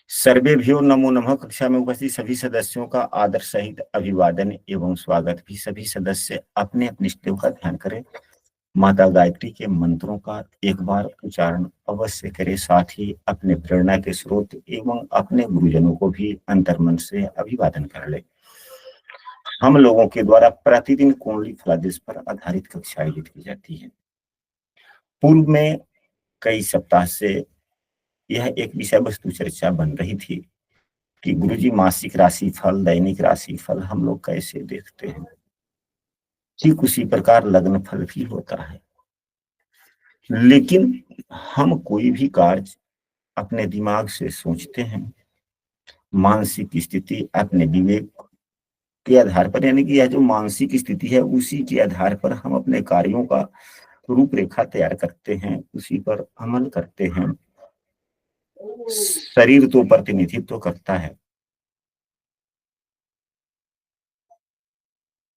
सर्वेभ्यो नमो नमः। कक्षा में उपस्थित सभी सदस्यों का आदर सहित अभिवादन एवं स्वागत भी। सभी सदस्य अपने अपने इष्टदेव का ध्यान करें। माता गायत्री के मंत्रों का एक बार उच्चारण अवश्य करें। साथ ही अपने प्रेरणा के स्रोत एवं अपने गुरुजनों को भी अंतर्मन से अभिवादन कर ले। हम लोगों के द्वारा प्रतिदिन कुंडली फलादेश पर आधारित कक्षा आयोजित की जाती है। पूर्व में कई सप्ताह से यह एक विषय वस्तु चर्चा बन रही थी कि गुरुजी मासिक राशि फल, दैनिक राशि फल हम लोग कैसे देखते हैं। ठीक उसी प्रकार लग्न फल भी होता है, लेकिन हम कोई भी कार्य अपने दिमाग से सोचते हैं, मानसिक स्थिति अपने विवेक के आधार पर, यानी कि यह जो मानसिक स्थिति है उसी के आधार पर हम अपने कार्यों का रूपरेखा तैयार करते हैं, उसी पर अमल करते हैं। शरीर तो प्रतिनिधित्व करता है,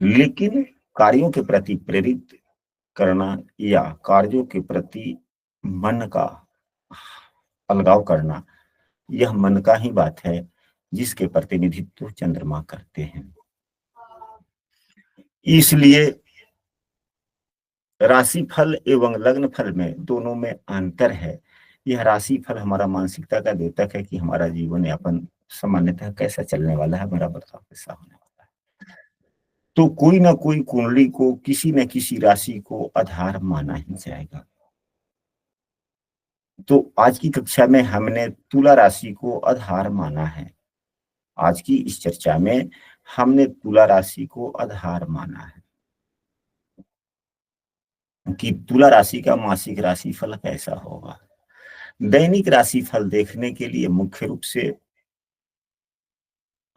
लेकिन कार्यों के प्रति प्रेरित करना या कार्यों के प्रति मन का अलगाव करना, यह मन का ही बात है जिसके प्रतिनिधित्व चंद्रमा करते हैं। इसलिए राशि फल एवं लग्न फल में दोनों में अंतर है। यह राशि फल हमारा मानसिकता का द्योतक है कि हमारा जीवन यापन सामान्यतः कैसा चलने वाला है, हमारा बर्ताव कैसा होने वाला है। तो कोई ना कोई कुंडली को किसी न किसी राशि को आधार माना ही जाएगा। तो आज की कक्षा में हमने तुला राशि को आधार माना है। आज की इस चर्चा में हमने तुला राशि को आधार माना है कि तुला राशि का मासिक राशि फल कैसा होगा। दैनिक राशि फल देखने के लिए मुख्य रूप से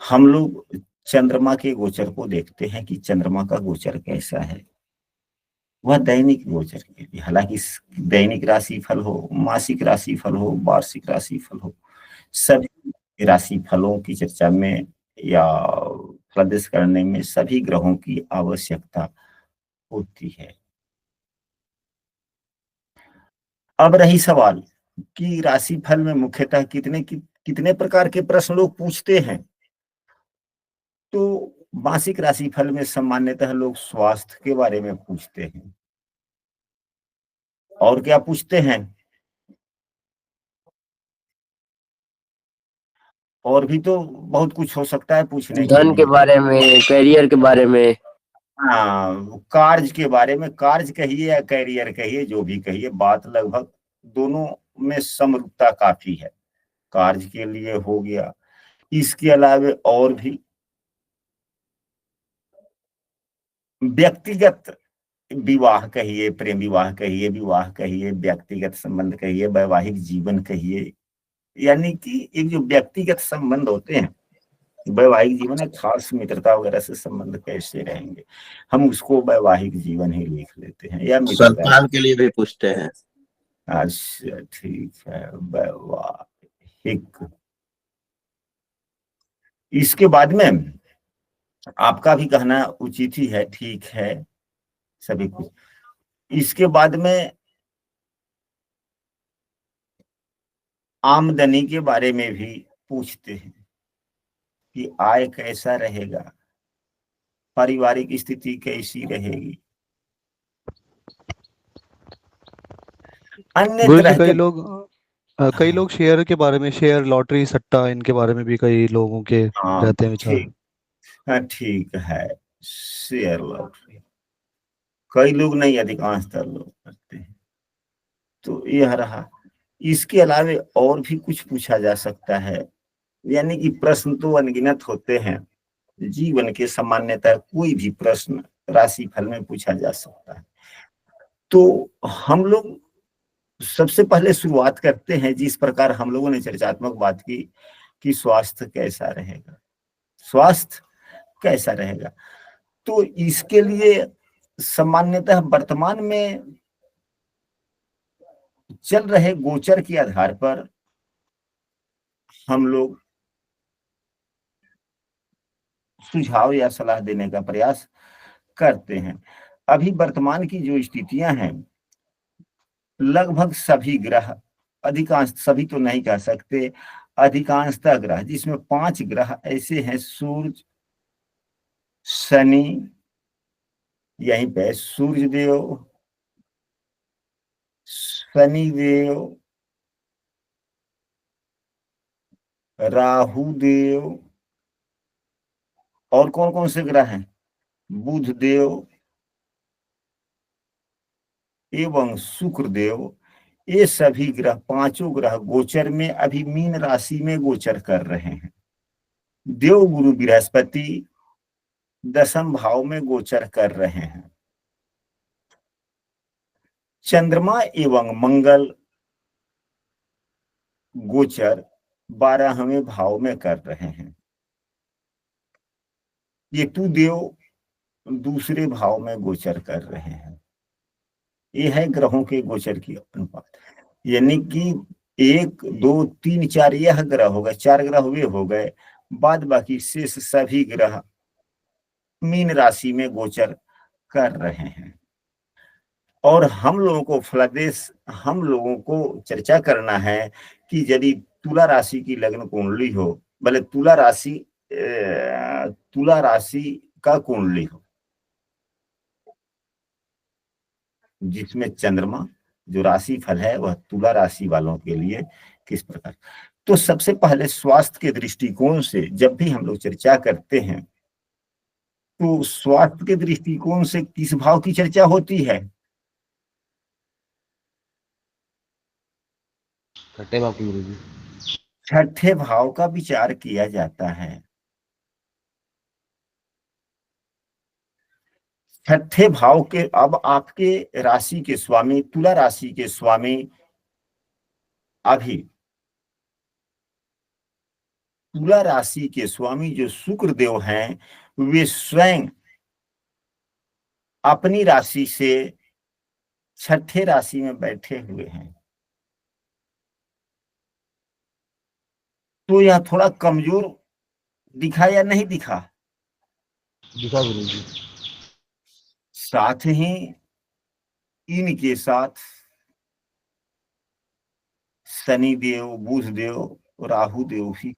हम लोग चंद्रमा के गोचर को देखते हैं कि चंद्रमा का गोचर कैसा है। वह दैनिक गोचर के लिए, हालांकि दैनिक राशि फल हो, मासिक राशि फल हो, वार्षिक राशि फल हो, सभी राशि फलों की चर्चा में या प्रदेश करने में सभी ग्रहों की आवश्यकता होती है। अब रही सवाल कि राशि फल में मुख्यतः कितने प्रकार के प्रश्न लोग पूछते हैं। तो मासिक राशि फल में सामान्यतः लोग स्वास्थ्य के बारे में पूछते हैं। और क्या पूछते हैं? और भी तो बहुत कुछ हो सकता है पूछने के धन के लिए। बारे में, करियर के बारे में, हाँ, कार्य के बारे में, कार्य कहिए या कैरियर कहिए, जो भी कहिए, बात लगभग दोनों में समरूपता काफी है। कार्य के लिए हो गया, इसके अलावा और भी व्यक्तिगत विवाह कहिए, प्रेम विवाह कहिए, विवाह कहिए, व्यक्तिगत संबंध कहिए, वैवाहिक जीवन कहिए, यानी कि एक जो व्यक्तिगत संबंध होते हैं, वैवाहिक जीवन है, खास मित्रता वगैरह से संबंध कैसे रहेंगे, हम उसको वैवाहिक जीवन ही लिख लेते हैं, या मित्रता। संतान के लिए भी पूछते हैं। अच्छा, ठीक है, वैवाहिक। इसके बाद में आपका भी कहना उचित ही है, ठीक है, सभी कुछ। इसके बाद में आमदनी के बारे में भी पूछते हैं कि आय कैसा रहेगा, पारिवारिक स्थिति कैसी रहेगी। अन्य गुरु जी, तरह के कई लोग शेयर के बारे में, शेयर, लॉटरी, सट्टा, इनके बारे में भी कई लोगों के हाँ, रहते हैं विचार। ठीक, हाँ ठीक है, शेयर लॉटरी कई लोग नहीं, अधिकांशतर लोग करते हैं। तो यह रहा। इसके अलावा और भी कुछ पूछा जा सकता है, यानी कि प्रश्न तो अनगिनत होते हैं। जीवन के सामान्यतः कोई भी प्रश्न राशि फल में पूछा जा सकता है। तो हम लोग सबसे पहले शुरुआत करते हैं जिस प्रकार हम लोगों ने चर्चात्मक बात की कि स्वास्थ्य कैसा रहेगा, स्वास्थ्य कैसा रहेगा। तो इसके लिए सामान्यतः वर्तमान में चल रहे गोचर के आधार पर हम लोग सुझाव या सलाह देने का प्रयास करते हैं। अभी वर्तमान की जो स्थितियां हैं, लगभग सभी ग्रह, अधिकांश, सभी तो नहीं कह सकते, अधिकांशतः ग्रह, जिसमें 5 ग्रह ऐसे हैं, सूर्य, शनि, यहीं पे सूर्य देव, शनि देव, राहु देव, और कौन कौन से ग्रह हैं, बुध देव एवं शुक्र देव। ये सभी ग्रह, 5 ग्रह गोचर में अभी मीन राशि में गोचर कर रहे हैं। देव गुरु बृहस्पति 10th भाव में गोचर कर रहे हैं। चंद्रमा एवं मंगल गोचर 12वें भाव में कर रहे हैं। केतु देव दूसरे भाव में गोचर कर रहे हैं। ये है ग्रहों के गोचर की अनुपात, यानी कि 1 2 3 4 यह ग्रह हो गए, 4 ग्रह वे हो गए, बाद बाकी शेष सभी ग्रह मीन राशि में गोचर कर रहे हैं। और हम लोगों को फलादेश, हम लोगों को चर्चा करना है कि यदि तुला राशि की लग्न कुंडली हो, भले तुला राशि का कुंडली हो जिसमें चंद्रमा, जो राशि फल है वह तुला राशि वालों के लिए किस प्रकार। तो सबसे पहले स्वास्थ्य के दृष्टिकोण से जब भी हम लोग चर्चा करते हैं तो स्वास्थ्य के दृष्टिकोण से किस भाव की चर्चा होती है? छठे भाव की गुरुजी। छठे भाव का विचार किया जाता है। छठे भाव के, अब आपके राशि के स्वामी, तुला राशि के स्वामी अभी तुला राशि के स्वामी जो शुक्र देव हैं, वे स्वयं अपनी राशि से छठे राशि में बैठे हुए हैं। तो यह थोड़ा कमजोर दिखा या नहीं दिखा? दिखा गुरुजी। साथ ही इनके साथ शनि देव, बुध देव, राहु देव भी।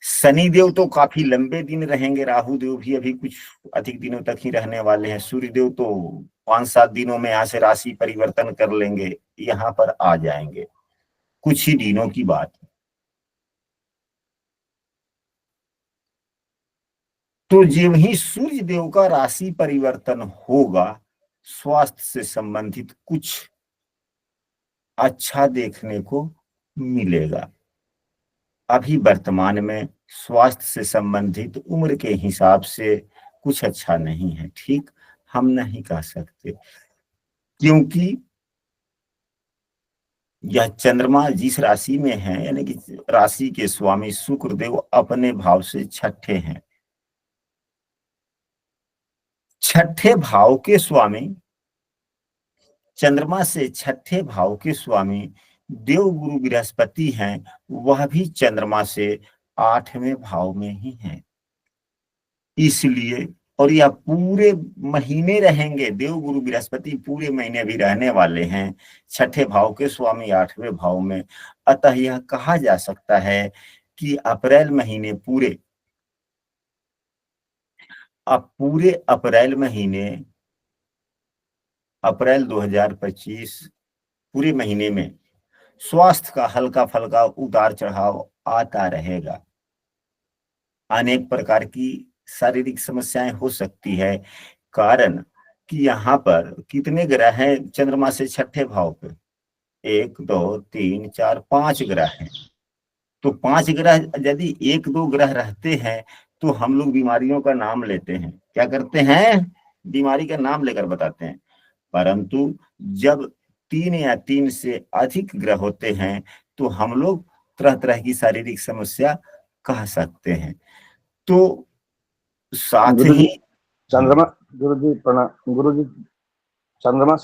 शनि देव तो काफी लंबे दिन रहेंगे, राहु देव भी अभी कुछ अधिक दिनों तक ही रहने वाले हैं। सूर्य देव तो 5-7 दिनों में यहाँ से राशि परिवर्तन कर लेंगे, यहाँ पर आ जाएंगे, कुछ ही दिनों की बात है। तो जब ही सूर्य देव का राशि परिवर्तन होगा, स्वास्थ्य से संबंधित कुछ अच्छा देखने को मिलेगा। अभी वर्तमान में स्वास्थ्य से संबंधित उम्र के हिसाब से कुछ अच्छा नहीं है, ठीक हम नहीं कह सकते, क्योंकि यह चंद्रमा जिस राशि में है, यानी कि राशि के स्वामी शुक्र देव अपने भाव से छठे हैं। छठे भाव के स्वामी, चंद्रमा से छठे भाव के स्वामी देव गुरु बृहस्पति हैं, वह भी चंद्रमा से 8वें भाव में ही हैं। इसलिए, और यह पूरे महीने रहेंगे, देव गुरु बृहस्पति पूरे महीने भी रहने वाले हैं छठे भाव के स्वामी 8वें भाव में। अतः यह कहा जा सकता है कि अप्रैल महीने पूरे अप्रैल महीने, अप्रैल 2025 पूरे महीने में स्वास्थ्य का हल्का फल्का उतार चढ़ाव आता रहेगा। अनेक प्रकार की शारीरिक समस्याएं हो सकती है, कारण कि यहाँ पर कितने ग्रह हैं चंद्रमा से छठे भाव पे? 1 2 3 4 5 ग्रह हैं। तो 5 ग्रह, यदि 1-2 ग्रह रहते हैं तो हम लोग बीमारियों का नाम लेते हैं, क्या करते हैं? बीमारी का नाम लेकर बताते हैं। परंतु जब 3 या 3 से अधिक ग्रह होते हैं तो हम लोग तरह तरह की शारीरिक समस्या कह सकते हैं। तो साथ ही चंद्रमा, गुरुजी प्रणाम। गुरुजी, चंद्रमा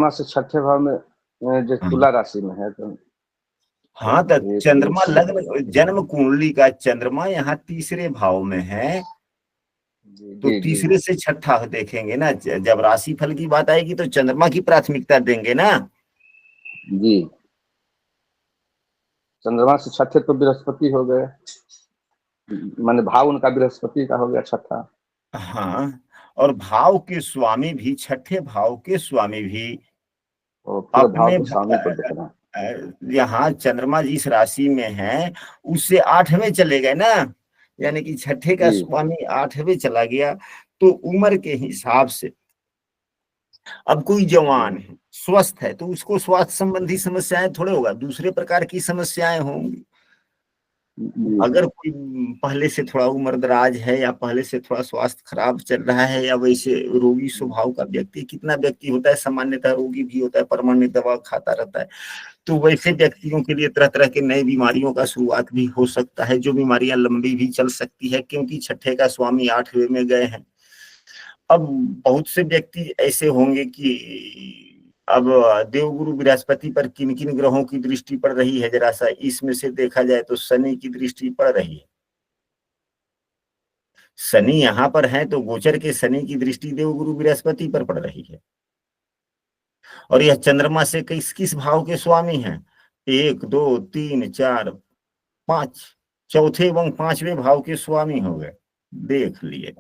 से छठे भाव में जो तुला राशि में है, तो हाँ, तो चंद्रमा लग्न जन्म कुंडली का चंद्रमा यहाँ तीसरे भाव में है, तो जी जी तीसरे से छठा देखेंगे ना, जब राशि फल की बात आएगी तो चंद्रमा की प्राथमिकता देंगे ना। जी। चंद्रमा से छठे तो बृहस्पति हो गए, माने भाव उनका बृहस्पति का हो गया छठा। हाँ, और भाव के स्वामी भी, छठे भाव के स्वामी भी और पूरे भाव अपने के स्वामी को देखना। यहाँ चंद्रमा जिस राशि में है उससे 8वें चले गए ना, यानी कि छठे का जी स्वामी 8वें चला गया। तो उम्र के हिसाब से अब कोई जवान है, स्वस्थ है, तो उसको स्वास्थ्य संबंधी समस्याएं थोड़े होगा, दूसरे प्रकार की समस्याएं होंगी। जी अगर कोई पहले से थोड़ा उम्र दराज है या पहले से थोड़ा स्वास्थ्य खराब चल रहा है या वैसे रोगी स्वभाव का व्यक्ति, कितना व्यक्ति होता है सामान्यतः रोगी भी होता है, परमानेंट दवा खाता रहता है, तो वैसे व्यक्तियों के लिए तरह तरह के नई बीमारियों का शुरुआत भी हो सकता है, जो बीमारियां लंबी भी चल सकती है, क्योंकि छठे का स्वामी 8वें में गए हैं। अब बहुत से व्यक्ति ऐसे होंगे कि अब देवगुरु बृहस्पति पर किन किन ग्रहों की दृष्टि पड़ रही है, जरा सा इसमें से देखा जाए तो शनि की दृष्टि पड़ रही है। शनि यहाँ पर है तो गोचर के शनि की दृष्टि देवगुरु बृहस्पति पर पड़ रही है। और यह चंद्रमा से किस किस भाव के स्वामी हैं? 1 2 3 4 5, चौथे एवं 5वें भाव के स्वामी हो गए, देख लिए।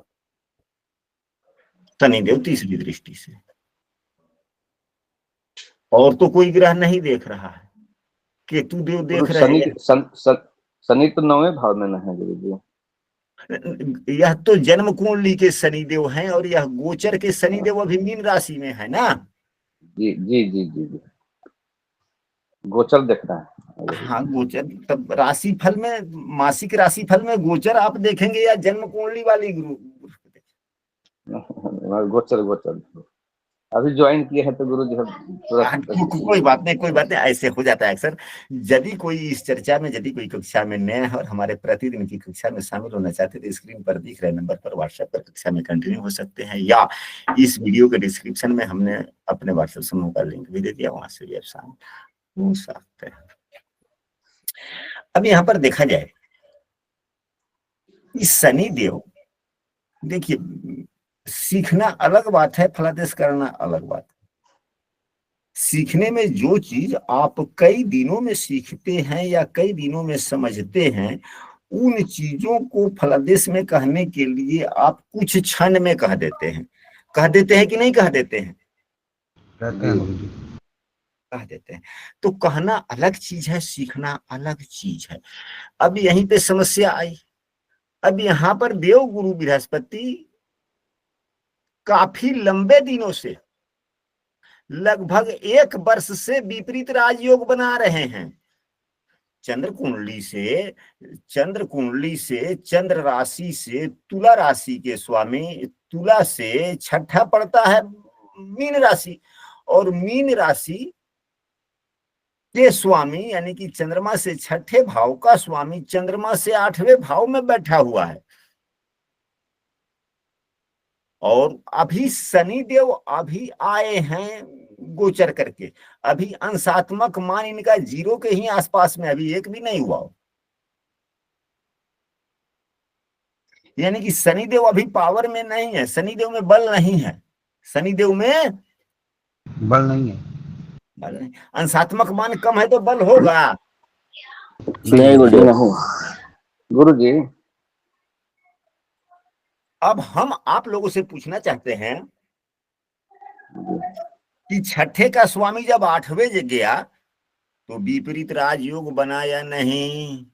शनिदेव तीसरी दृष्टि से, और तो कोई ग्रह नहीं देख रहा है, केतु देव देख रहे हैं। शनि तो 9वें भाव में न है गुरु जी। यह तो जन्म कुंडली के शनिदेव हैं और यह गोचर के शनिदेव अभी मीन राशि में है ना। जी जी जी जी जी, गोचर देखना है। हाँ, गोचर तब राशि फल में, मासिक राशि फल में गोचर आप देखेंगे या जन्म कुंडली वाली गुरु? गोचर गोचर अभी ज्वाइन किए हैं तो गुरु जी कोई बात नहीं, कोई बात नहीं, ऐसे हो जाता है अक्सर। यदि कोई इस चर्चा में, यदि कोई कक्षा में नया है और हमारे प्रतिदिन की कक्षा में शामिल होना चाहते हैं तो स्क्रीन पर दिख रहे नंबर पर व्हाट्सएप पर कक्षा में कंटिन्यू हो सकते हैं, या इस वीडियो के डिस्क्रिप्शन में हमने अपने व्हाट्सएप समूह का लिंक भी दे दिया, वहां से भी आप शामिल हो सकते हैं। अब यहाँ पर देखा जाए इस शनि देव, देखिए सीखना अलग बात है, फलादेश करना अलग बात है। सीखने में जो चीज आप कई दिनों में सीखते हैं या कई दिनों में समझते हैं, उन चीजों को फलादेश में कहने के लिए आप कुछ क्षण में कह देते हैं। कह देते हैं कि नहीं कह देते हैं? कहते हैं गुरु जी। कह देते हैं। तो कहना अलग चीज है, सीखना अलग चीज है। अब यहीं पे समस्या आई। अब यहाँ पर देव गुरु बृहस्पति काफी लंबे दिनों से, लगभग 1 वर्ष से विपरीत राजयोग बना रहे हैं। चंद्र कुंडली से चंद्र राशि से तुला राशि के स्वामी, तुला से छठा पड़ता है मीन राशि, और मीन राशि के स्वामी यानी कि चंद्रमा से छठे भाव का स्वामी चंद्रमा से 8वें भाव में बैठा हुआ है। और अभी शनिदेव अभी आए हैं गोचर करके, अभी अंशात्मक मान इनका 0 के ही आसपास में, अभी 1 भी नहीं हुआ। यानी कि शनिदेव अभी पावर में नहीं है, शनिदेव में बल नहीं है, शनिदेव में बल नहीं है। बल नहीं। अंशात्मक मान कम है तो बल होगा? नहीं गुरु जी। गुरु जी अब हम आप लोगों से पूछना चाहते हैं कि छठे का स्वामी जब 8वें गया तो विपरीत राजयोग बना या नहीं?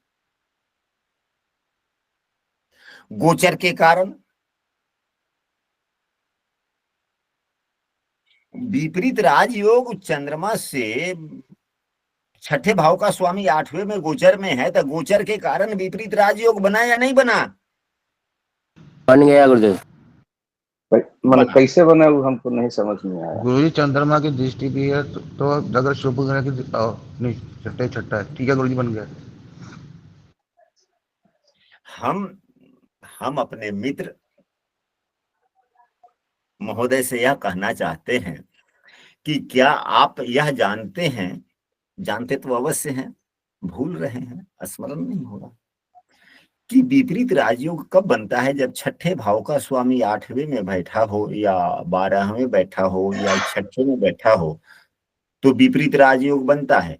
गोचर के कारण विपरीत राजयोग चंद्रमा से छठे भाव का स्वामी 8वें में गोचर में है, तो गोचर के कारण विपरीत राजयोग बना या नहीं बना? बन गया गुरुदेव। मतलब कैसे बना वो हमको नहीं समझ में आया। गुरु जी चंद्रमा की दृष्टि भी है तो अगर शुभ ग्रह की नहीं छठा है, ठीक है गुरु जी, बन गया। हम अपने मित्र महोदय से यह कहना चाहते हैं कि क्या आप यह जानते हैं, जानते तो अवश्य हैं, भूल रहे हैं, स्मरण नहीं हो रहा, कि विपरीत राजयोग कब बनता है? जब छठे भाव का स्वामी 8वें में बैठा हो या 12वें बैठा हो या छठे में बैठा हो तो विपरीत राजयोग बनता है,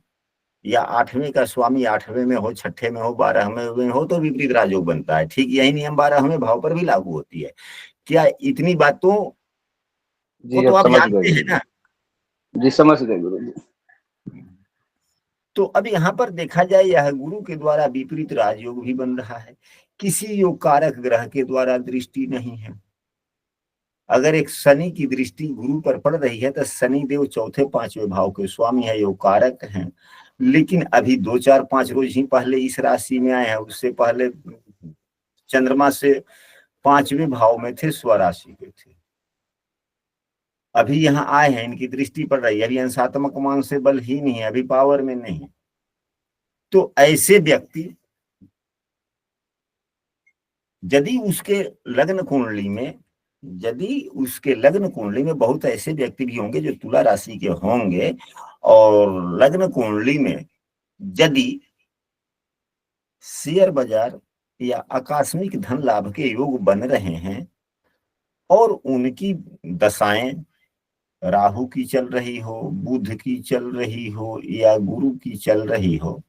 या 8वें का स्वामी 8वें में हो, छठे में हो, 12वें में हो तो विपरीत राजयोग बनता है। ठीक यही नियम 12वें भाव पर भी लागू होती है। क्या इतनी बातों को जी तो अब आप समझ जानते गए हैं ना? जी, समझ गए गुरु जी। तो अब यहाँ पर देखा जाए, यह गुरु के द्वारा विपरीत राजयोग भी बन रहा है। किसी योग कारक ग्रह के द्वारा दृष्टि नहीं है। अगर एक शनि की दृष्टि गुरु पर पड़ रही है तो शनि देव चौथे पांचवें भाव के स्वामी है, योग कारक हैं, लेकिन अभी 2 4 5 रोज ही पहले इस राशि में आए हैं। उससे पहले चंद्रमा से 5वें भाव में थे, स्वराशि के थे। अभी यहाँ आए हैं, इनकी दृष्टि पड़ रही है। अभी अंशात्मक मान से बल ही नहीं है, अभी पावर में नहीं है। तो ऐसे व्यक्ति यदि उसके लग्न कुंडली में बहुत ऐसे व्यक्ति भी होंगे जो तुला राशि के होंगे, और लग्न कुंडली में यदि शेयर बाजार या आकस्मिक धन लाभ के योग बन रहे हैं और उनकी दशाएं राहु की चल रही हो, बुध की चल रही हो या गुरु की चल रही हो,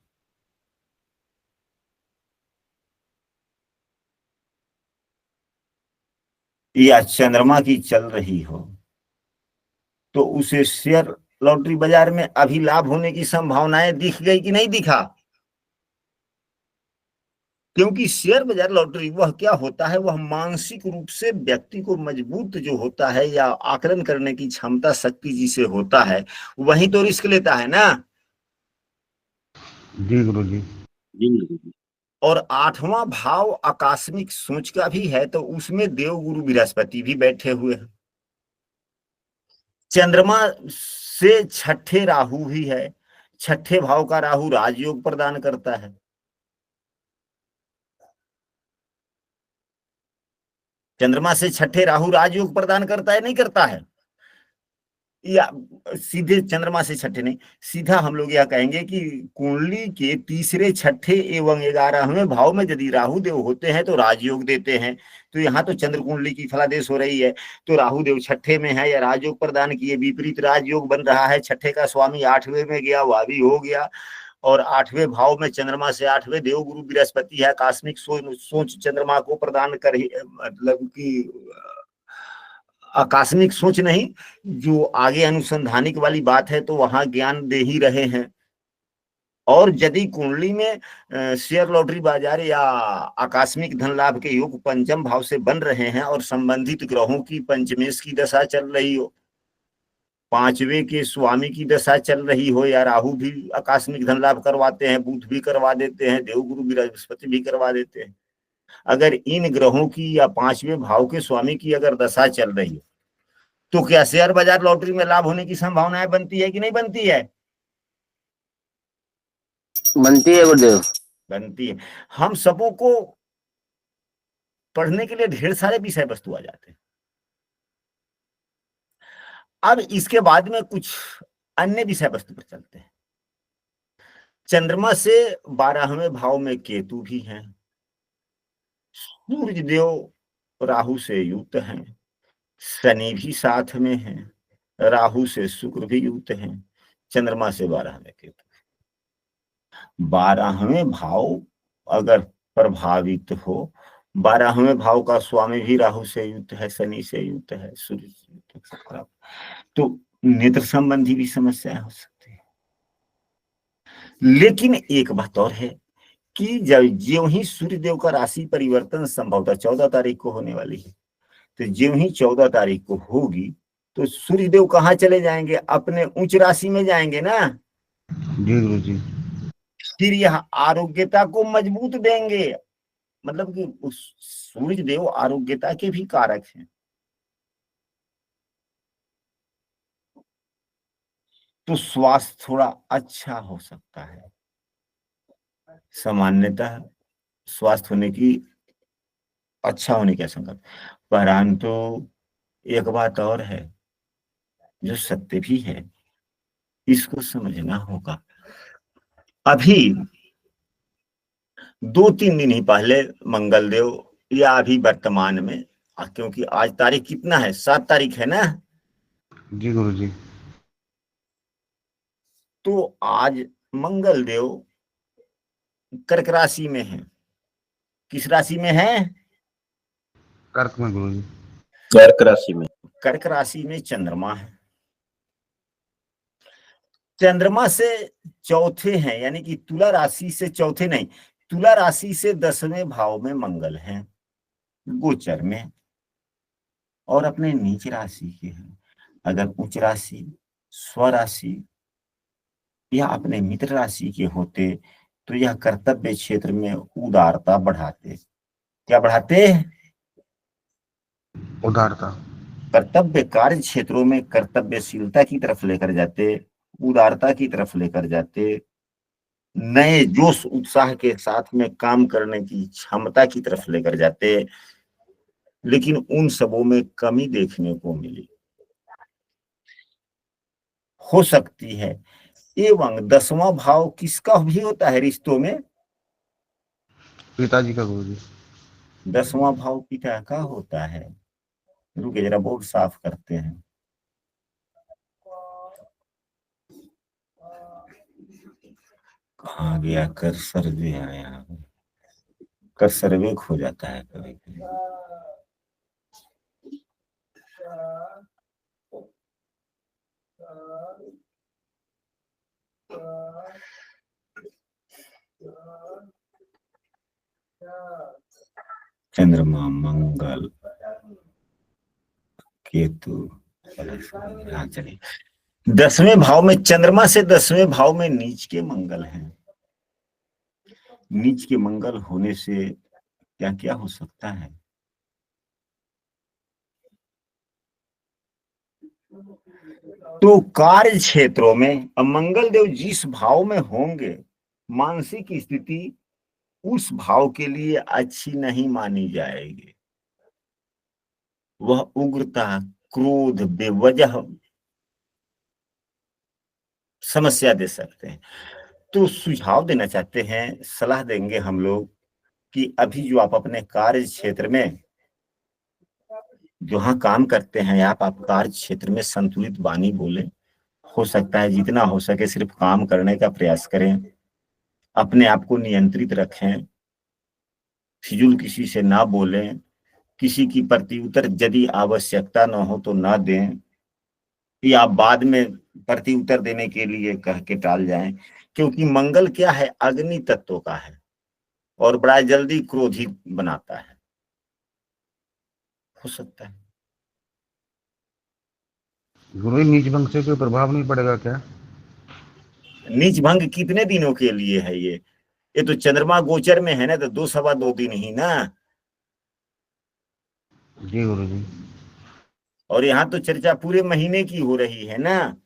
या चंद्रमा की चल रही हो, तो उसे शेयर लॉटरी बाजार में अभी लाभ होने की संभावनाएं दिख गई कि नहीं दिखा? क्योंकि शेयर बाजार लॉटरी वह क्या होता है, वह मानसिक रूप से व्यक्ति को मजबूत जो होता है या आकलन करने की क्षमता शक्ति जिसे होता है वही तो रिस्क लेता है ना। जी गुरु जी। और 8वां भाव आकस्मिक सोच का भी है, तो उसमें देव गुरु बृहस्पति भी बैठे हुए हैं। चंद्रमा से छठे राहु भी है। छठे भाव का राहु राजयोग प्रदान करता है। चंद्रमा से छठे राहु राजयोग प्रदान करता है, नहीं करता है? या सीधे चंद्रमा से छठे नहीं, सीधा हम लोग यह कहेंगे कि कुंडली के तीसरे, छठे एवं 11वें भाव में यदि राहु देव होते हैं तो राजयोग देते हैं। तो यहाँ तो चंद्र कुंडली की फलादेश हो रही है, तो राहु देव छठे में है या राजयोग प्रदान किए, विपरीत राजयोग बन रहा है। छठे का स्वामी 8वें में गया, वह भी हो गया, और 8वें भाव में चंद्रमा से 8वें देव गुरु बृहस्पति है। आकस्मिक सोच चंद्रमा को प्रदान कर, मतलब कि आकस्मिक सोच नहीं, जो आगे अनुसंधानिक वाली बात है तो वहां ज्ञान दे ही रहे हैं। और यदि कुंडली में शेयर लॉटरी बाजार या आकस्मिक धन लाभ के योग पंचम भाव से बन रहे हैं और संबंधित ग्रहों की पंचमेश की दशा चल रही हो, 5वें के स्वामी की दशा चल रही हो, या राहु भी आकस्मिक धन लाभ करवाते हैं, बुध भी करवा देते हैं, देवगुरु बृहस्पति भी करवा देते हैं। अगर इन ग्रहों की या 5वें भाव के स्वामी की अगर दशा चल रही है तो क्या शेयर बाजार लॉटरी में लाभ होने की संभावनाएं बनती है कि नहीं बनती है? बनती है गुरुदेव। बनती है। हम सबों को पढ़ने के लिए ढेर सारे विषय वस्तु आ जाते हैं। अब इसके बाद में कुछ अन्य विषय वस्तु पर चलते हैं। चंद्रमा से 12वें भाव में केतु भी हैं, सूर्य देव राहु से युक्त हैं, शनि भी साथ में है, राहु से शुक्र भी युक्त हैं, चंद्रमा से 12वें केतु। 12वें भाव अगर प्रभावित हो, 12वें भाव का स्वामी भी राहु से युक्त है, शनि से युक्त है, सूर्य से युक्त है, तो नेत्र संबंधी भी समस्याएं हो सकती है। लेकिन एक बात और है कि जब ज्यों ही सूर्य देव का राशि परिवर्तन संभवतः 14 तारीख को होने वाली है, तो ज्यों ही 14 तारीख को होगी तो सूर्य देव कहाँ चले जाएंगे? अपने उच्च राशि में जाएंगे ना। जी गुरु जी। फिर यह आरोग्यता को मजबूत देंगे, मतलब कि उस सूर्य देव आरोग्यता के भी कारक हैं। तो स्वास्थ्य थोड़ा अच्छा हो सकता है, सामान्यतः स्वास्थ्य होने की, अच्छा होने की आशंका। परंतु एक बात और है जो सत्य भी है, इसको समझना होगा। अभी 2-3 दिन ही पहले मंगल देव या अभी वर्तमान में, क्योंकि आज तारीख कितना है, 7 तारीख है ना, जी गुरु जी। तो आज मंगल देव कर्क राशि में है। किस राशि में है? कर्क में गुरु जी। कर्क राशि में। कर्क राशि में चंद्रमा है। चंद्रमा से चौथे हैं, यानी कि तुला राशि से चौथे नहीं, तुला राशि से 10वें भाव में मंगल हैं गोचर में, और अपने नीच राशि के हैं। अगर उच्च राशि, स्वराशि या अपने मित्र राशि के होते तो यह कर्तव्य क्षेत्र में उदारता बढ़ाते। क्या बढ़ाते? उदारता। कर्तव्य कार्य क्षेत्रों में कर्तव्यशीलता की तरफ लेकर जाते, उदारता की तरफ लेकर जाते, नए जोश उत्साह के साथ में काम करने की क्षमता की तरफ लेकर जाते, लेकिन उन सबों में कमी देखने को मिली। हो सकती है। एवं 10वां भाव किसका भी होता है रिश्तों में? पिताजी का गुरु जी। 10वां भाव पिता का होता है। रुके जरा बोर्ड साफ करते हैं। कहाँ गया कर्सर? जो है यहाँ कर्सर वेक हो जाता है कभी कभी। चंद्रमा, मंगल, केतु, हाँ चलिए। 10वें भाव में चंद्रमा से 10वें भाव में नीच के मंगल हैं। नीच के मंगल होने से क्या क्या हो सकता है? तो कार्य क्षेत्रों में मंगल देव जिस भाव में होंगे, मानसिक स्थिति उस भाव के लिए अच्छी नहीं मानी जाएगी। वह उग्रता, क्रोध, बेवजह समस्या दे सकते हैं। तो सुझाव देना चाहते हैं, सलाह देंगे हम लोग कि अभी जो आप अपने कार्य क्षेत्र में जहाँ काम करते हैं, आप कार्य क्षेत्र में संतुलित वाणी बोलें। हो सकता है जितना हो सके सिर्फ काम करने का प्रयास करें, अपने आप को नियंत्रित रखें, फिजूल किसी से ना बोलें, किसी की प्रत्युत्तर यदि आवश्यकता न हो तो ना दें, या बाद में प्रत्युत्तर देने के लिए कह के टाल जाएं, क्योंकि मंगल क्या है? अग्नि तत्व का है और बड़ा जल्दी क्रोधित बनाता है। हो सकता है। गुरु जी, नीच भंग से कोई प्रभाव नहीं पड़ेगा क्या? नीच भंग कितने दिनों के लिए है ये तो चंद्रमा गोचर में है ना, तो 2-2.5 दिन ही ना। जी गुरु जी। और यहाँ तो चर्चा पूरे महीने की हो रही है ना।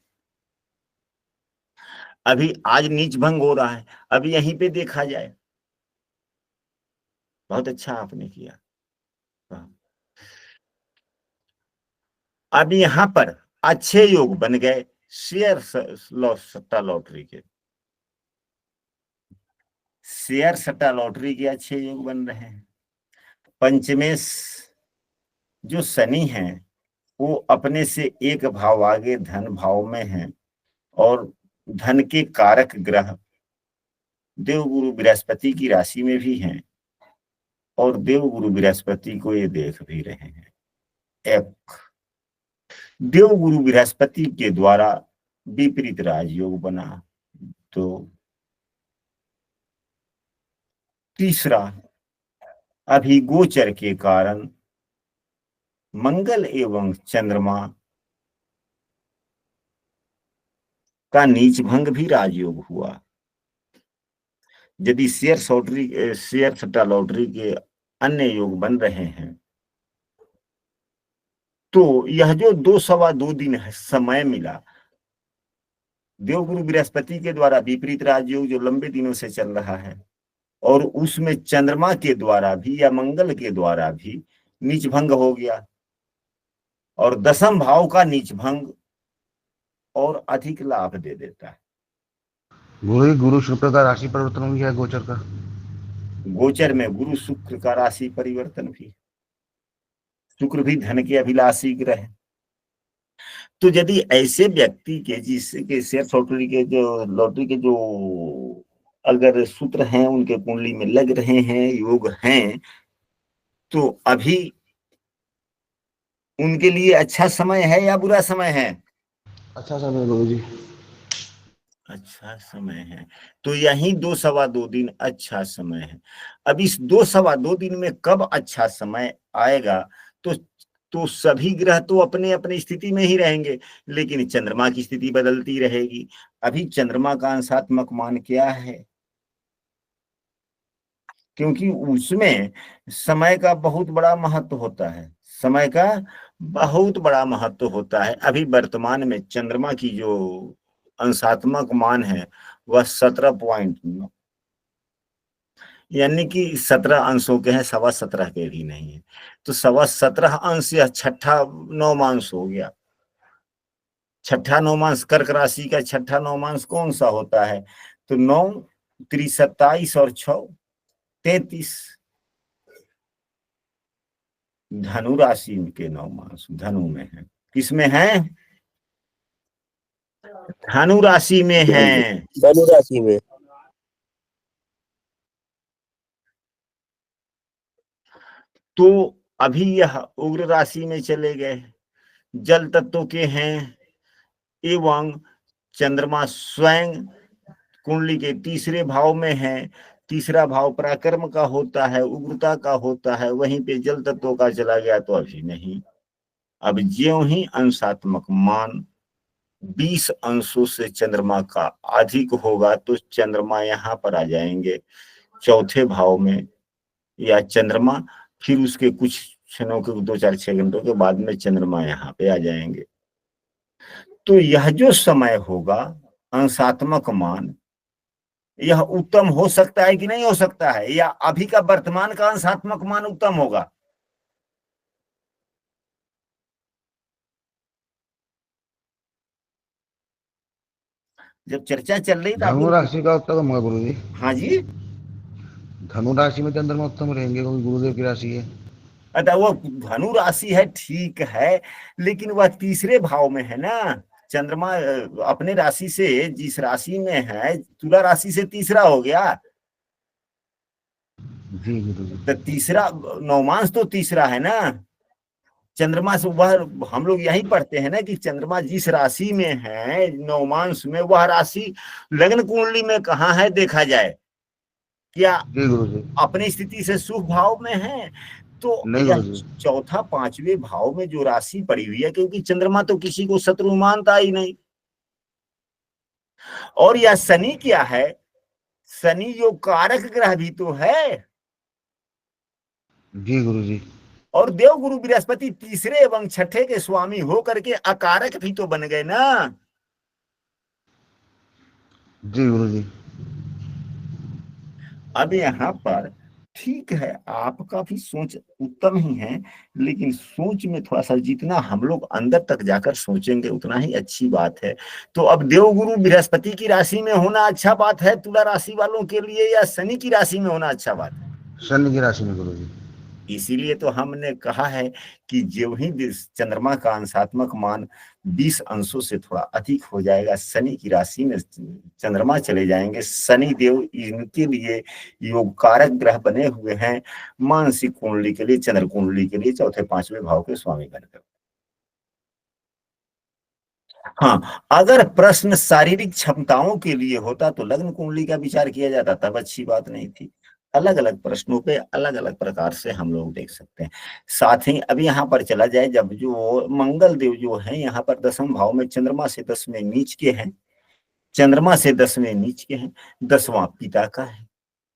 अभी आज नीच भंग हो रहा है, अभी यहीं पे देखा जाए। बहुत अच्छा आपने किया। अब यहाँ पर अच्छे योग बन गए शेयर सट्टा लॉटरी के। शेयर सट्टा लॉटरी के अच्छे योग बन रहे हैं। पंचमेश जो शनि है वो अपने से एक भाव आगे धन भाव में है, और धन के कारक ग्रह देवगुरु बृहस्पति की राशि में भी हैं, और देवगुरु बृहस्पति को ये देख भी रहे हैं। एक देवगुरु बृहस्पति के द्वारा विपरीत राजयोग बना। तो तीसरा, अभी गोचर के कारण मंगल एवं चंद्रमा का नीच भंग भी राजयोग हुआ। यदि शेयर सट्टा लॉटरी के अन्य योग बन रहे हैं तो यह जो 2-2.25 दिन है समय मिला, देवगुरु बृहस्पति के द्वारा विपरीत राजयोग जो लंबे दिनों से चल रहा है, और उसमें चंद्रमा के द्वारा भी या मंगल के द्वारा भी नीच भंग हो गया, और 10वें भाव का नीच भंग और अधिक लाभ दे देता है। गुरु जी, गुरु शुक्र का राशि परिवर्तन भी है गोचर का। गोचर में गुरु शुक्र का राशि परिवर्तन भी, शुक्र भी धन के अभिलाषी ग्रह है। तो यदि ऐसे व्यक्ति के जिसके शेयर लॉटरी के जो अगर सूत्र हैं उनके कुंडली में लग रहे हैं, योग हैं, तो अभी उनके लिए अच्छा समय है या बुरा समय है? अच्छा समय गुरु जी। अच्छा समय है। तो यही 2 सवा 2 दिन अच्छा समय है। अब इस 2 सवा 2 दिन में कब अच्छा समय आएगा? तो सभी ग्रह तो अपने अपने स्थिति में ही रहेंगे, लेकिन चंद्रमा की स्थिति बदलती रहेगी। अभी चंद्रमा का अंशात्मक मान क्या है? क्योंकि उसमें समय का बहुत बड़ा महत्व होता है, समय का बहुत बड़ा महत्व होता है। अभी वर्तमान में चंद्रमा की जो अंशात्मक मान है वह 17.9, यानी कि 17 अंशों के हैं, 17.25 के भी नहीं है। तो 17.25 अंश या छठा नौमांश हो गया। छठा नौमांश कर्क राशि का छठा नौमांश कौन सा होता है? तो 9 3 27 और 6 33। धनु राशि के नौमांश धनु में है। किसमें है? धनु राशि में है। धनु राशि में। तो अभी यह उग्र राशि में चले गए, जल तत्व के हैं, एवं चंद्रमा स्वयं कुंडली के तीसरे भाव में है। तीसरा भाव पराक्रम का होता है, उग्रता का होता है, वहीं पे जल तत्व का चला गया तो अभी नहीं। अब ज्यों ही अंशात्मक मान 20 अंशों से चंद्रमा का अधिक होगा तो चंद्रमा यहाँ पर आ जाएंगे चौथे भाव में, या चंद्रमा फिर उसके कुछ क्षणों के 2 4 6 घंटों के बाद में चंद्रमा यहाँ पे आ जाएंगे। तो यह जो समय होगा अंशात्मक मान, यह उत्तम हो सकता है कि नहीं हो सकता है? या अभी का वर्तमान का अंशात्मक मान उत्तम होगा? जब चर्चा चल रही तो आप धनु लोग। राशि का उत्तम होगा गुरु जी। हाँ जी। धनु राशि में चंद्रमा उत्तम रहेंगे क्योंकि गुरुदेव की राशि है। अतः वो धनु राशि है, ठीक है, लेकिन वह तीसरे भाव में है ना। चंद्रमा अपने राशि से जिस राशि में है, तुला राशि से तीसरा हो गया। जी गुरु जी। तो तीसरा नौमांश तो तीसरा है ना। चंद्रमा से वह हम लोग यही पढ़ते हैं ना कि चंद्रमा जिस राशि में है नौमांश में, वह राशि लग्न कुंडली में कहाँ है देखा जाए। क्या जी गुरु जी। अपनी स्थिति से शुभ भाव में है? तो नहीं यह गुरु जी। चौथा पांचवें भाव में जो राशि पड़ी हुई है, क्योंकि चंद्रमा तो किसी को शत्रु मानता ही नहीं। और यह शनि क्या है? शनि जो कारक ग्रह भी तो है। जी गुरु जी। और देवगुरु बृहस्पति तीसरे एवं छठे के स्वामी होकर के अकारक भी तो बन गए ना। जी गुरु जी। अब यहाँ पर ठीक है, आपका भी सोच उत्तम ही है, लेकिन सोच में थोड़ा सा जितना हम लोग अंदर तक जाकर सोचेंगे उतना ही अच्छी बात है। तो अब देवगुरु बृहस्पति की राशि में होना अच्छा बात है तुला राशि वालों के लिए, या शनि की राशि में होना अच्छा बात है? शनि की राशि में गुरु जी। इसीलिए तो हमने कहा है कि जो ही चंद्रमा का अंशात्मक मान 20 अंशों से थोड़ा अधिक हो जाएगा, शनि की राशि में चंद्रमा चले जाएंगे। शनि देव इनके लिए योग कारक ग्रह बने हुए हैं, मानसिक कुंडली के लिए, चंद्र कुंडली के लिए चौथे पांचवें भाव के स्वामी बनकर। हाँ, अगर प्रश्न शारीरिक क्षमताओं के लिए होता तो लग्न कुंडली का विचार किया जाता, तब अच्छी बात नहीं थी। अलग अलग प्रश्नों पे अलग अलग प्रकार से हम लोग देख सकते हैं। साथ ही अभी यहाँ पर चला जाए, जब जो मंगल देव जो है यहाँ पर 10वें भाव में चंद्रमा से 10वें नीच के हैं, चंद्रमा से 10वें नीच के हैं। 10वां पिता का है,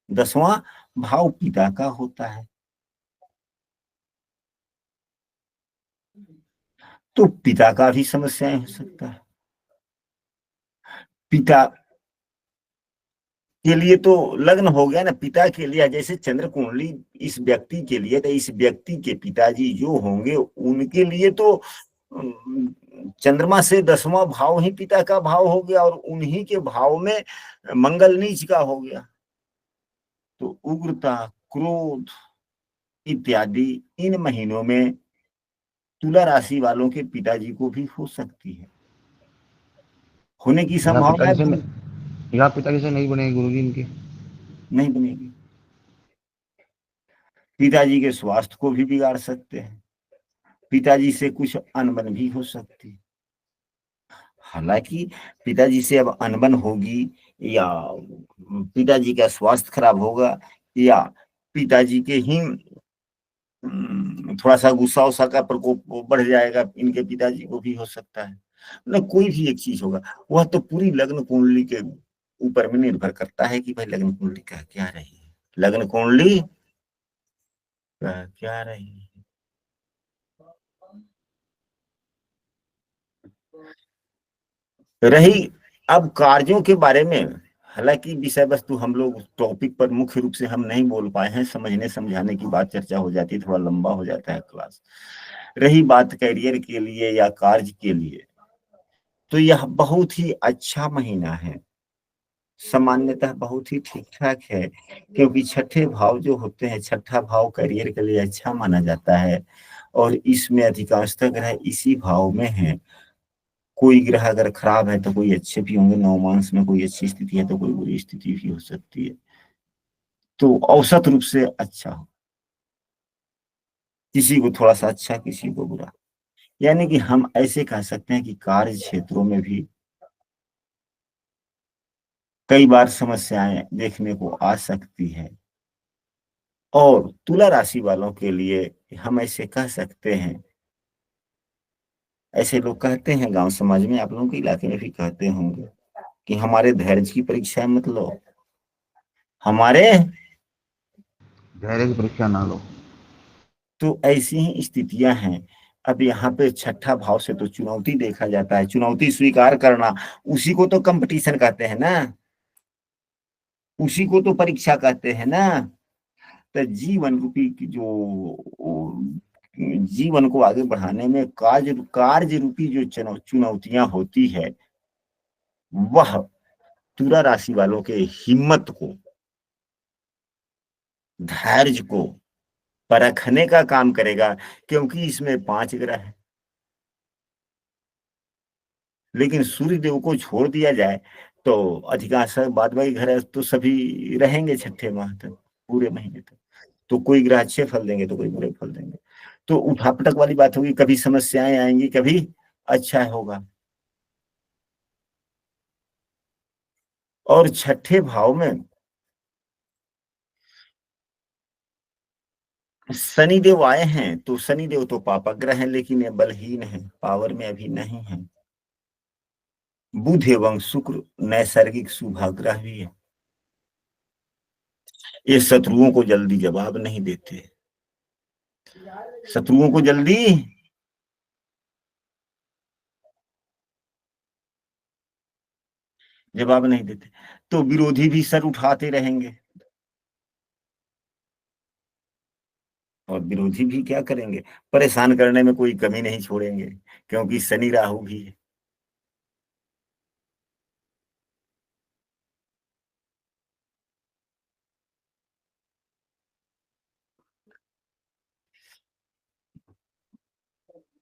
10वां भाव पिता का होता है। तो पिता का भी समस्याएं हो सकता है। पिता के लिए तो लग्न हो गया ना, पिता के लिए जैसे चंद्र कुंडली इस व्यक्ति के लिए, तो इस व्यक्ति के पिताजी जो होंगे उनके लिए तो चंद्रमा से 10वां भाव ही पिता का भाव हो गया, और उन्हीं के भाव में मंगल नीच का हो गया। तो उग्रता, क्रोध इत्यादि इन महीनों में तुला राशि वालों के पिताजी को भी हो सकती है, होने की यहाँ संभावना है। पिताजी से यहाँ पिताजी से नहीं बनेगी गुरुजी इनके। नहीं बनेगी। पिताजी के स्वास्थ्य को भी बिगाड़ सकते हैं, पिताजी से कुछ अनबन भी हो सकती है। हालांकि पिताजी से अब अनबन होगी या पिताजी का स्वास्थ्य खराब होगा या पिताजी के ही थोड़ा सा गुस्सा उस्सा का प्रकोप बढ़ जाएगा, इनके पिताजी को भी हो सकता है ना, कोई भी एक चीज होगा। वह तो पूरी लग्न कुंडली के ऊपर में निर्भर करता है कि भाई लग्न कुंडली का क्या रही है, लग्न कुंडली का क्या रही है। रही अब कार्यों के बारे में, हालांकि विषय वस्तु हम लोग टॉपिक पर मुख्य रूप से हम नहीं बोल पाए हैं, समझने समझाने की बात चर्चा हो जाती है, थोड़ा लंबा हो जाता है क्लास। रही बात कैरियर के लिए या कार्य के लिए, तो यह बहुत ही अच्छा महीना है, सामान्यतः बहुत ही ठीक ठाक है, क्योंकि छठे भाव जो होते हैं, छठा भाव करियर के लिए अच्छा माना जाता है और इसमें अधिकांशतः ग्रह इसी भाव में है। कोई ग्रह अगर खराब है तो कोई अच्छे भी होंगे, नवमांश में कोई अच्छी स्थिति है तो कोई बुरी स्थिति भी हो सकती है, तो औसत रूप से अच्छा हो, किसी को थोड़ा सा अच्छा किसी को बुरा। यानी कि हम ऐसे कह सकते हैं कि कार्य क्षेत्रों में भी कई बार समस्याएं देखने को आ सकती है। और तुला राशि वालों के लिए हम ऐसे कह सकते हैं, ऐसे लोग कहते हैं गांव समाज में, आप लोगों के इलाके में भी कहते होंगे कि हमारे धैर्य की परीक्षा मत लो, हमारे धैर्य की परीक्षा ना लो। तो ऐसी ही स्थितियां हैं। अब यहाँ पे छठा भाव से तो चुनौती देखा जाता है, चुनौती स्वीकार करना, उसी को तो कंपटीशन कहते हैं ना, उसी को तो परीक्षा कहते हैं ना। तो जीवन रूपी की जो जीवन को आगे बढ़ाने में कार्य रूपी जो चुनौतियां होती है, वह तुला राशि वालों के हिम्मत को, धैर्य को परखने का काम करेगा, क्योंकि इसमें 5 ग्रह है। लेकिन सूर्य देव को छोड़ दिया जाए तो अधिकांश बाद बाकी ग्रह तो सभी रहेंगे छठे माह तक, पूरे महीने तक। तो कोई ग्रह अच्छे फल देंगे तो कोई बुरे फल देंगे, तो उठापटक वाली बात होगी, कभी समस्याएं आएंगी, कभी अच्छा होगा। और छठे भाव में शनिदेव आए हैं, तो शनिदेव तो पापग्रह हैं, लेकिन ये बलहीन है, पावर में अभी नहीं है। बुध एवं शुक्र नैसर्गिक शुभाग्रह भी है, ये शत्रुओं को जल्दी जवाब नहीं देते, शत्रुओं को जल्दी जवाब नहीं देते, तो विरोधी भी सर उठाते रहेंगे, और विरोधी भी क्या करेंगे, परेशान करने में कोई कमी नहीं छोड़ेंगे, क्योंकि शनि राहु भी है।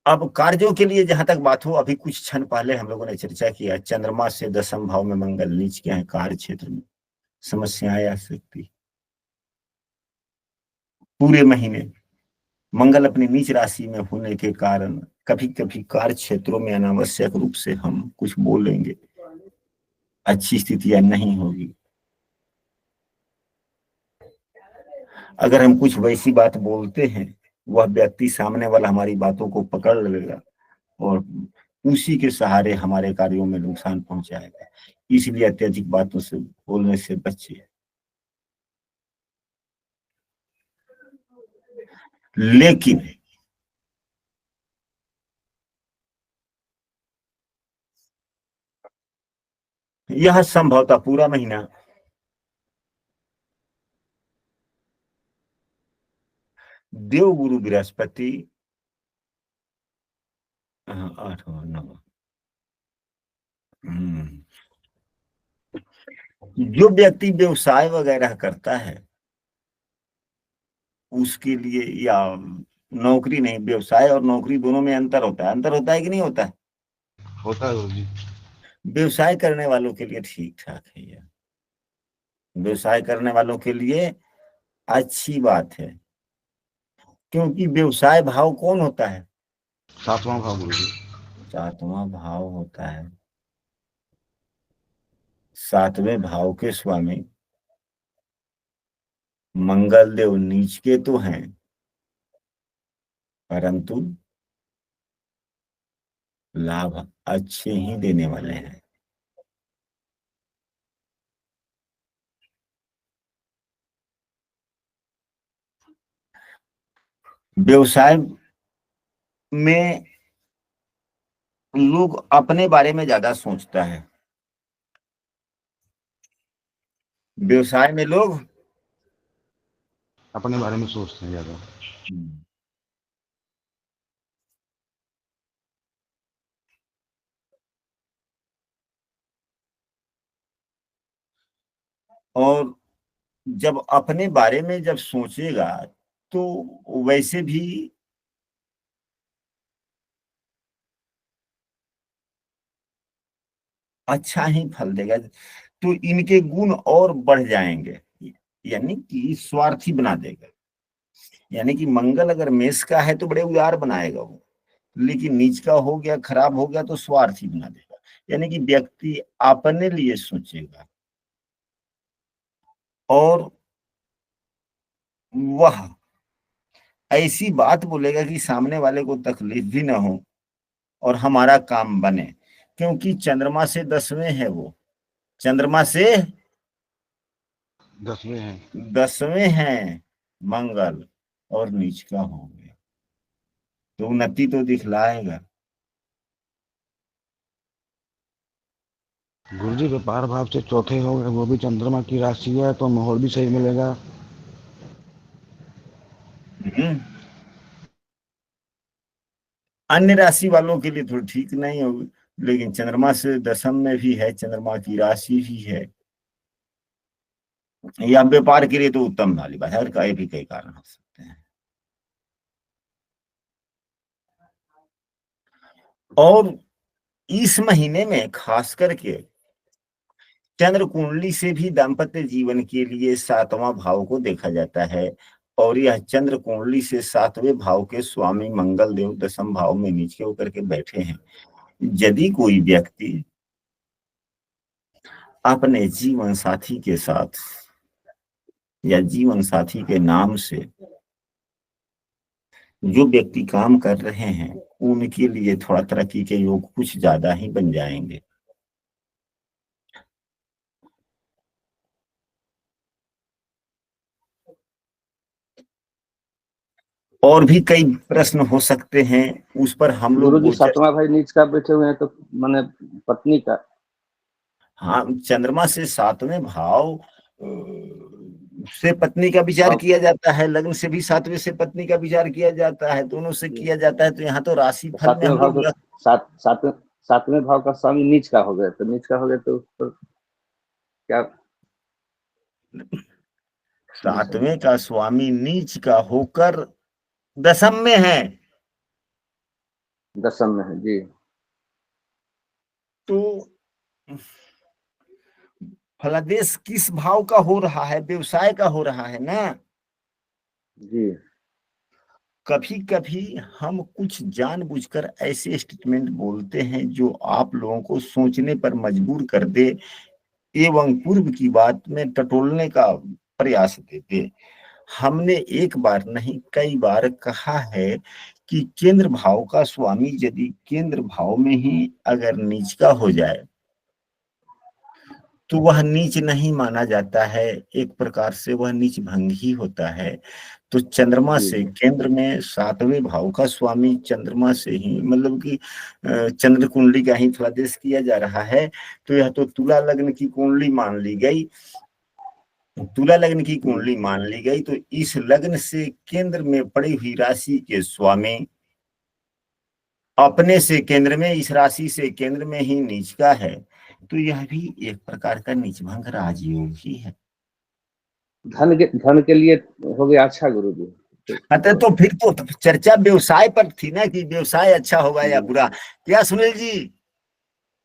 अब कार्यों के लिए जहां तक बात हो, अभी कुछ क्षण पहले हम लोगों ने चर्चा किया, चंद्रमा से 10वें भाव में मंगल नीच क्या है, कार्य क्षेत्र में समस्याएं आ सकती पूरे महीने। मंगल अपनी नीच राशि में होने के कारण कभी कभी कार्य क्षेत्रों में अनावश्यक रूप से हम कुछ बोलेंगे, अच्छी स्थितियां नहीं होगी। अगर हम कुछ वैसी बात बोलते हैं, वह व्यक्ति सामने वाला हमारी बातों को पकड़ लेगा और उसी के सहारे हमारे कार्यों में नुकसान पहुंचाएगा, इसलिए अत्यधिक बातों से बोलने से बचिए। लेकिन यह संभवतः पूरा महीना देव गुरु बृहस्पति 8 और 9, जो व्यक्ति व्यवसाय वगैरह करता है उसके लिए, या नौकरी नहीं, व्यवसाय और नौकरी दोनों में अंतर होता है कि नहीं होता है? होता है गुरु जी। व्यवसाय करने वालों के लिए ठीक ठाक है यह, व्यवसाय करने वालों के लिए अच्छी बात है, क्योंकि व्यवसाय भाव कौन होता है? 7वां भाव गुरु जी। 7वां भाव होता है। 7वें भाव के स्वामी मंगल देव नीच के तो हैं, परंतु लाभ अच्छे ही देने वाले हैं। व्यवसाय में लोग अपने बारे में ज्यादा सोचता है, व्यवसाय में लोग अपने बारे में सोचते हैं ज्यादा। और जब अपने बारे में जब सोचेगा तो वैसे भी अच्छा ही फल देगा, तो इनके गुण और बढ़ जाएंगे, यानी कि स्वार्थी बना देगा। यानी कि मंगल अगर मेष का है तो बड़े उदार बनाएगा वो, लेकिन नीच का हो गया, खराब हो गया तो स्वार्थी बना देगा। यानी कि व्यक्ति अपने लिए सोचेगा और वह ऐसी बात बोलेगा कि सामने वाले को तकलीफ भी ना हो और हमारा काम बने, क्योंकि चंद्रमा से 10वें है वो, चंद्रमा से 10वें हैं। 10वें हैं मंगल, और नीच का हो गया तो उन्नति तो दिखलाएगा। गुरु जी व्यापार भाव से चौथे हो गए, वो भी चंद्रमा की राशि है, तो माहौल भी सही मिलेगा। अन्य राशि वालों के लिए थोड़ी ठीक नहीं होगी, लेकिन चंद्रमा से 10म में भी है, चंद्रमा की राशि भी है, या व्यापार के लिए तो उत्तम वाली बात है, और कई भी कई कारण हो सकते हैं। और इस महीने में खास करके चंद्र कुंडली से भी दाम्पत्य जीवन के लिए 7वां भाव को देखा जाता है, और यह चंद्र कुंडली से 7वें भाव के स्वामी मंगल देव 10म भाव में नीचे होकर के बैठे हैं। यदि कोई व्यक्ति अपने जीवन साथी के साथ या जीवन साथी के नाम से जो व्यक्ति काम कर रहे हैं, उनके लिए थोड़ा तरक्की के योग कुछ ज्यादा ही बन जाएंगे। और भी कई प्रश्न हो सकते हैं, उस पर हम लोग गुरु जी गोचर। 7वां भाई नीच का बैठे हुए हैं, तो माने पत्नी का। हाँ, चंद्रमा से 7वें भाव से पत्नी का विचार किया जाता है, लग्न से भी 7वें से पत्नी का विचार किया जाता है, दोनों से किया जाता है। तो यहाँ तो राशि फल में 7वें हम भाव लोग का 7वें भाव का स्वामी नीच का हो गया, तो नीच का हो गया तो उस पर क्या? 7वें का स्वामी नीच का होकर 10म में है, 10m में है जी। तो फलादेश किस भाव का हो रहा है? व्यवसाय का हो रहा है ना जी। कभी कभी हम कुछ जानबूझकर ऐसे स्टेटमेंट बोलते हैं जो आप लोगों को सोचने पर मजबूर कर दे एवं पूर्व की बात में टटोलने का प्रयास देते। हमने एक बार नहीं कई बार कहा है कि केंद्र भाव का स्वामी यदि केंद्र भाव में ही अगर नीच का हो जाए तो वह नीच नहीं माना जाता है, एक प्रकार से वह नीच भंग ही होता है। तो चंद्रमा से केंद्र में 7वें भाव का स्वामी चंद्रमा से ही, मतलब कि चंद्र कुंडली का ही फलादेश किया जा रहा है। तो यह तो तुला लग्न की कुंडली मान ली गई, तुला लग्न की कुंडली मान ली गई। तो इस लग्न से केंद्र में पड़ी हुई राशि के स्वामी अपने से केंद्र में, इस राशि से केंद्र में ही नीच का है, तो यह भी एक प्रकार का नीच भंग राजयोग ही है। धन के लिए हो गया अच्छा गुरु जी। तो फिर तो चर्चा व्यवसाय पर थी ना कि व्यवसाय अच्छा होगा या बुरा, क्या सुनील जी?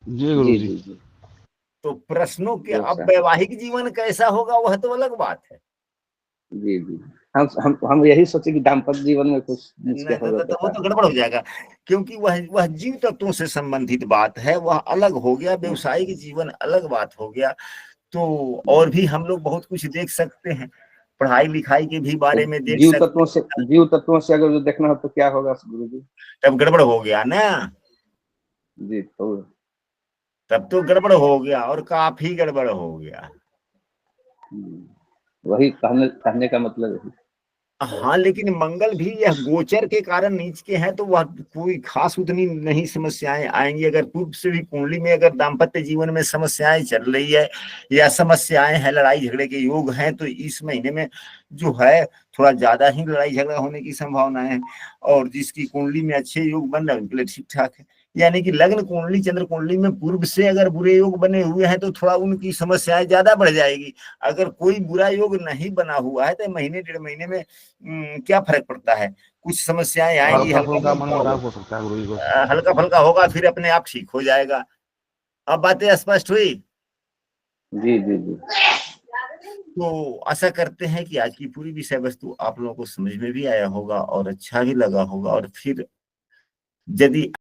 जी गुरु जी जी। जी जी तो प्रश्नों के अब व्यवसाय। वैवाहिक जीवन कैसा होगा वह तो अलग बात है। जी जी हम यही सोचे कि दाम्पत्य जीवन में कुछ नहीं होगा तो वो तो गड़बड़ हो जाएगा, क्योंकि वह जीव तत्वों से संबंधित बात है, वह अलग हो गया। व्यवसायिक जीवन अलग बात हो गया। तो और भी हम लोग बहुत कुछ देख सकते हैं, पढ़ाई लिखाई के भी बारे में देख सकते हैं। जीव तत्वों से अगर जो देखना हो तो क्या होगा गुरु जी? तब गड़बड़ हो गया ना। जी तो तब तो गड़बड़ हो गया, और काफी गड़बड़ हो गया। वही कहने का मतलब है। हाँ, लेकिन मंगल भी यह गोचर के कारण नीच के हैं, तो वह कोई खास उतनी नहीं समस्याएं आएंगी। अगर पूर्व से भी कुंडली में अगर दाम्पत्य जीवन में समस्याएं चल रही है या समस्याएं हैं, लड़ाई झगड़े के योग हैं, तो इस महीने में जो है थोड़ा ज्यादा ही लड़ाई झगड़ा होने की संभावना है। और जिसकी कुंडली में अच्छे योग बन रहे हैं उनके लिए ठीक ठाक है। यानी कि लग्न कुंडली चंद्र कुंडली में पूर्व से अगर बुरे योग बने हुए हैं तो थोड़ा उनकी समस्याएं ज्यादा बढ़ जाएगी। अगर कोई बुरा योग नहीं बना हुआ है तो महीने 1.5 महीने में क्या फर्क पड़ता है? कुछ समस्याएं आएंगी, हल्का फुल्का मनमुटाव हो सकता है गुरु जी को। हल्का फल्का होगा, फिर अपने आप ठीक हो जाएगा। अब बातें स्पष्ट हुई? जी जी जी तो आशा करते हैं कि आज की पूरी विषय वस्तु आप लोगों को समझ में भी आया होगा और अच्छा भी लगा होगा। और फिर यदि